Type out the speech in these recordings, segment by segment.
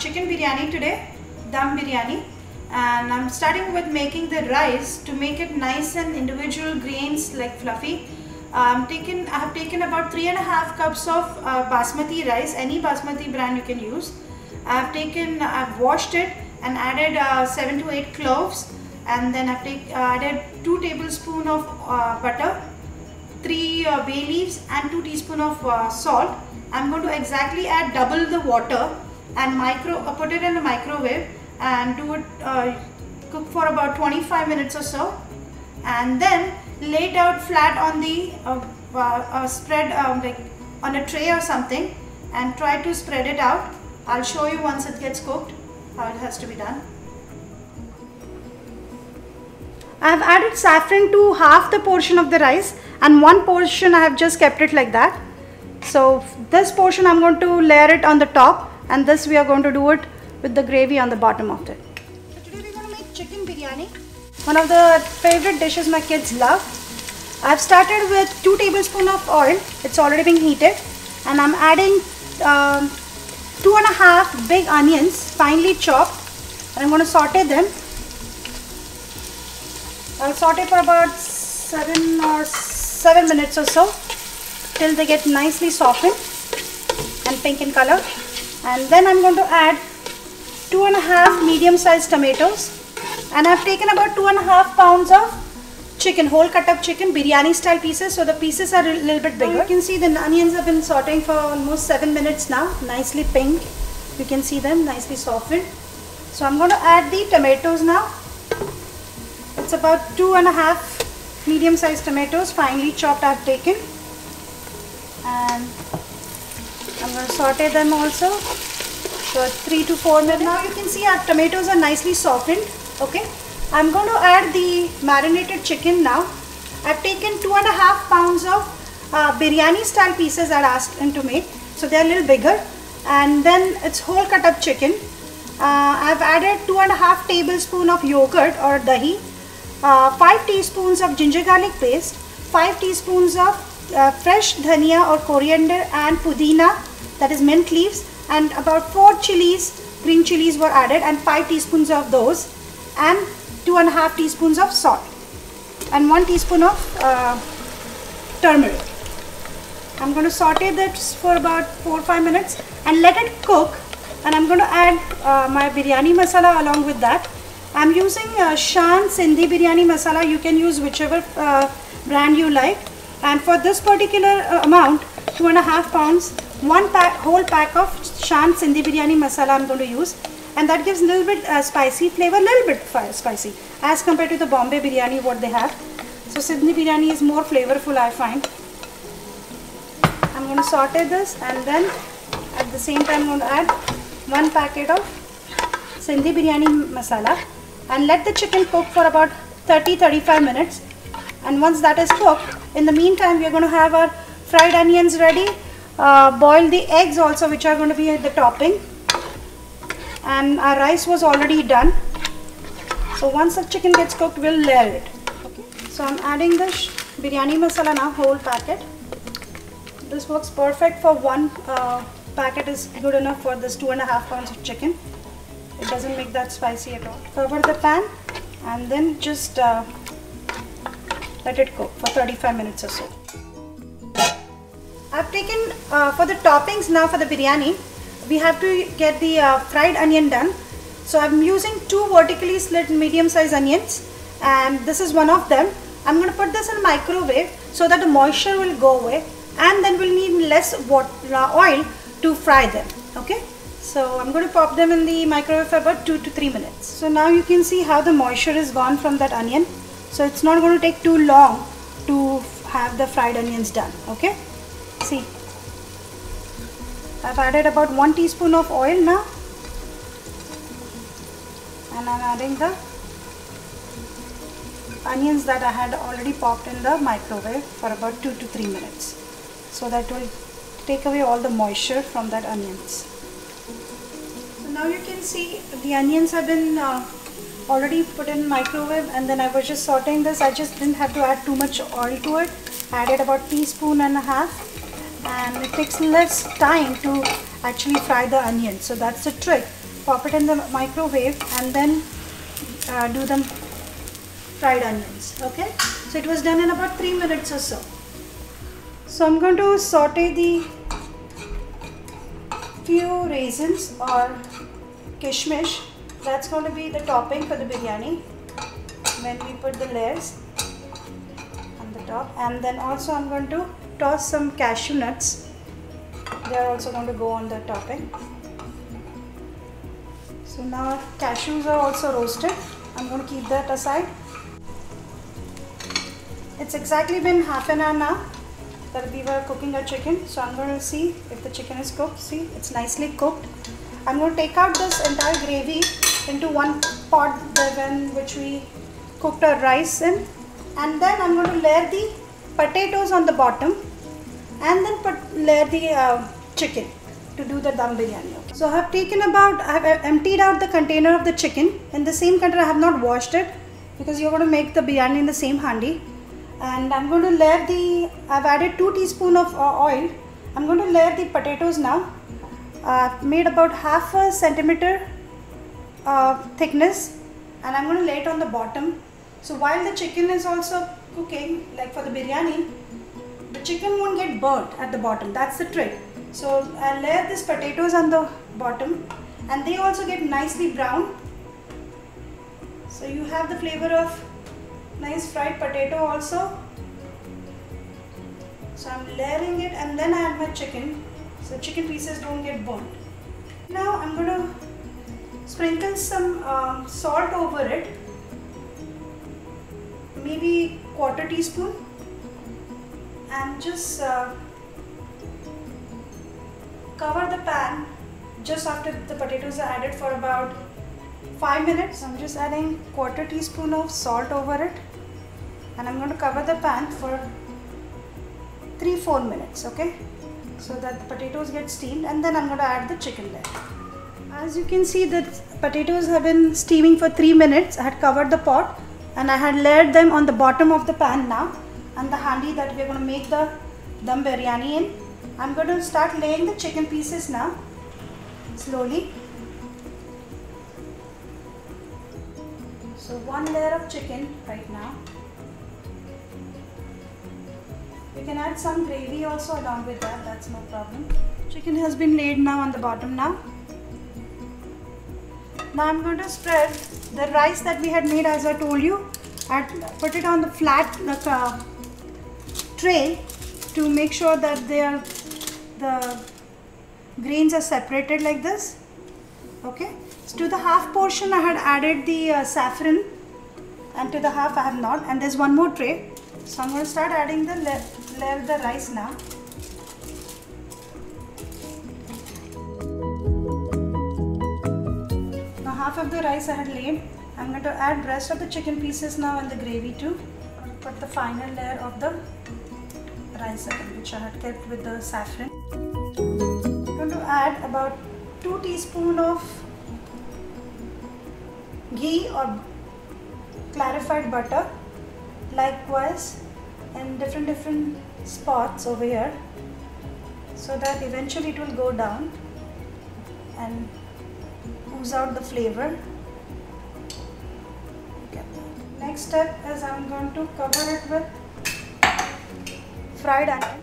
chicken biryani today, dum biryani, and I'm starting with making the rice to make it nice and individual grains like fluffy. I have taken about 3.5 cups of basmati rice, any basmati brand you can use. I've washed it and added 7 to 8 cloves, and then I've added 2 tablespoons of butter, 3 bay leaves and 2 teaspoons of salt. I'm going to exactly add double the water and put it in the microwave and do it cook for about 25 minutes or so, and then lay it out flat on the spread like on a tray or something, and try to spread it out. I'll show you once it gets cooked how it has to be done. I have added saffron to half the portion of the rice, and one portion I have just kept it like that. So this portion I'm going to layer it on the top, and this we are going to do it with the gravy on the bottom of it. So today we're going to make chicken biryani, one of the favorite dishes my kids love. I've started with 2 tablespoons of oil. It's already being heated, and I'm adding 2.5 big onions finely chopped, and I'm going to saute them. I'll saute for about 7 minutes or so till they get nicely softened and pink in color. And then I'm going to add 2.5 medium-sized tomatoes, and I've taken about 2.5 pounds of chicken, whole cut up chicken, biryani style pieces, so the pieces are a little bit bigger. You can see the onions have been sauteing for almost 7 minutes now, nicely pink. You can see them nicely softened. So I'm going to add the tomatoes now. It's about 2.5 medium-sized tomatoes, finely chopped I've taken, and I'm going to saute them also for 3 to 4 minutes. Now you can see our tomatoes are nicely softened. Okay, I'm going to add the marinated chicken now. I've taken 2.5 pounds of biryani style pieces I asked them to make, so they're a little bigger, and then it's whole cut up chicken. I've added 2.5 tablespoons of yogurt or dahi, 5 teaspoons of ginger garlic paste, 5 teaspoons of fresh dhania or coriander and pudina, that is mint leaves, and about 4 chilies, green chilies were added, and 5 teaspoons of those, and 2.5 teaspoons of salt, and 1 teaspoon of turmeric. I'm going to saute this for about 4 or 5 minutes and let it cook, and I'm going to add my biryani masala along with that. I'm using Shan Sindhi biryani masala. You can use whichever brand you like, and for this particular amount, 2.5 pounds, whole pack of Shan Sindhi biryani masala I'm going to use, and that gives a little bit spicy flavor, little bit spicy as compared to the Bombay biryani what they have. So Sindhi biryani is more flavorful, I find. I'm going to saute this, and then at the same time I'm going to add 1 packet of Sindhi biryani masala, and let the chicken cook for about 30-35 minutes. And once that is cooked, in the meantime we are going to have our fried onions ready, boil the eggs also, which are going to be at the topping, and our rice was already done. So once the chicken gets cooked, we'll layer it. Okay. So I'm adding the biryani masala now, whole packet. This works perfect for 1 packet, is good enough for this 2.5 pounds of chicken. It doesn't make that spicy at all. Cover the pan and then just let it cook for 35 minutes or so. I've taken for the toppings now for the biryani, we have to get the fried onion done. So I'm using 2 vertically slit medium-sized onions, and this is one of them. I'm going to put this in the microwave so that the moisture will go away, and then we'll need less oil to fry them. Okay, so I'm going to pop them in the microwave for about 2 to 3 minutes. So now you can see how the moisture is gone from that onion. So it's not going to take too long to have the fried onions done. Okay, see, I've added about 1 teaspoon of oil now, and I'm adding the onions that I had already popped in the microwave for about 2 to 3 minutes. So that will take away all the moisture from that onions. So now you can see the onions have been already put in microwave, and then I was just sauteing this. I just didn't have to add too much oil to it. I added about 1.5 teaspoons, and it takes less time to actually fry the onion. So that's the trick. pop it in the microwave and then do the fried onions. Okay, so it was done in about 3 minutes or so. So I'm going to saute the few raisins or kishmish. That's going to be the topping for the biryani when we put the layers on the top. And then also I'm going to toss some cashew nuts. They are also going to go on the topping. So now cashews are also roasted. I'm going to keep that aside. It's exactly been half an hour now that we were cooking our chicken. So I'm going to see if the chicken is cooked. See, it's nicely cooked. I'm going to take out this entire gravy into one pot which we cooked our rice in. And then I'm going to layer the potatoes on the bottom and then layer the chicken to do the dum biryani. Okay. So I have emptied out the container of the chicken. In the same container I have not washed it because you're going to make the biryani in the same handi. And I'm going to layer I've added 2 teaspoons of oil. I'm going to layer the potatoes now. I've made about half a centimeter thickness and I'm going to lay it on the bottom. So while the chicken is also cooking, like for the biryani, the chicken won't get burnt at the bottom. That's the trick. So I'll layer these potatoes on the bottom and they also get nicely brown. So you have the flavor of nice fried potato also. So I'm layering it and then I add my chicken so chicken pieces don't get burnt. Now I'm going to sprinkle some salt over it, maybe 1/4 teaspoon, and just cover the pan just after the potatoes are added for about 5 minutes. I'm just adding 1/4 teaspoon of salt over it and I'm going to cover the pan for 3-4 minutes, okay, so that the potatoes get steamed, and then I'm going to add the chicken there. As you can see, the potatoes have been steaming for 3 minutes. I had covered the pot and I had layered them on the bottom of the pan now and the handi that we're going to make the dum biryani in. I'm going to start laying the chicken pieces now, slowly. So 1 layer of chicken right now. You can add some gravy also along with that, that's no problem. Chicken has been laid now on the bottom now. Now I'm going to spread the rice that we had made, as I told you. I put it on the flat tray to make sure that the grains are separated like this. Okay. So to the half portion I had added the saffron and to the half I have not, and there's one more tray. So I'm going to start adding the layer of the rice now. Now half of the rice I had laid. I'm going to add rest of the chicken pieces now and the gravy too. Put the final layer of the rice again, which I had kept with the saffron. I'm going to add about 2 teaspoons of ghee or clarified butter, likewise in different spots over here, so that eventually it will go down and ooze out the flavor. Next step is I'm going to cover it with fried onion.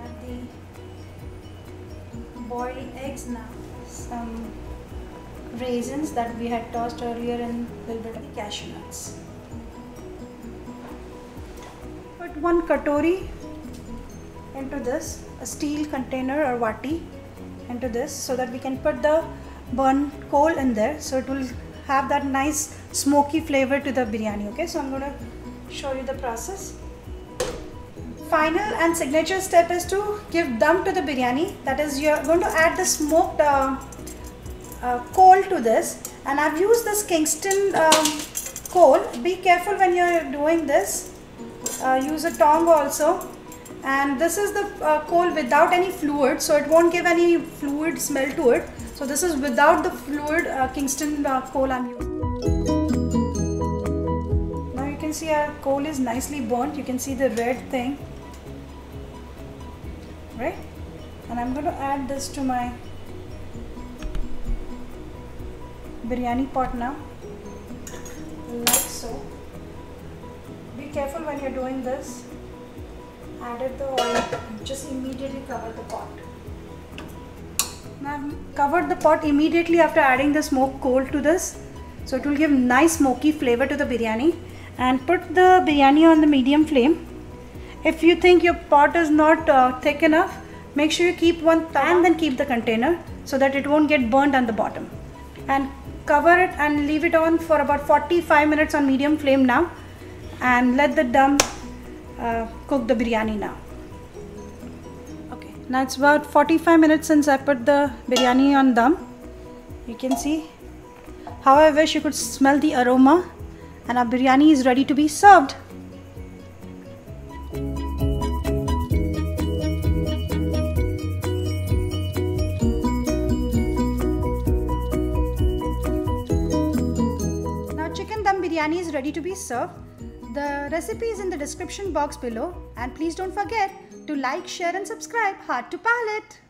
Add the boiled eggs now. Some raisins that we had tossed earlier and a little bit of cashew nuts. Put 1 katori into this, a steel container or vati into this, so that we can put the burnt coal in there, so it will have that nice smoky flavor to the biryani. Okay, so I'm going to show you the process. Final and signature step is to give dum to the biryani. That is, you're going to add the smoked coal to this, and I've used this Kingston coal. Be careful when you're doing this. Use a tong also. And this is the coal without any fluid, so it won't give any fluid smell to it. So this is without the fluid Kingston coal I'm using. Now you can see our coal is nicely burnt. You can see the red thing, right? And I'm going to add this to my biryani pot now, like so. Be careful when you're doing this. Added the oil, just immediately cover the pot. Now I've covered the pot immediately after adding the smoked coal to this, so it will give nice smoky flavor to the biryani. And put the biryani on the medium flame. If you think your pot is not thick enough, make sure you keep one pan, then keep the container so that it won't get burnt on the bottom. And cover it and leave it on for about 45 minutes on medium flame now, and let the dum cook the biryani now. Okay, now it's about 45 minutes since I put the biryani on dum. You can see how I wish you could smell the aroma, and our biryani is ready to be served. Now chicken dum biryani is ready to be served. The recipe is in the description box below, and please don't forget to like, share and subscribe. Heart to Palate.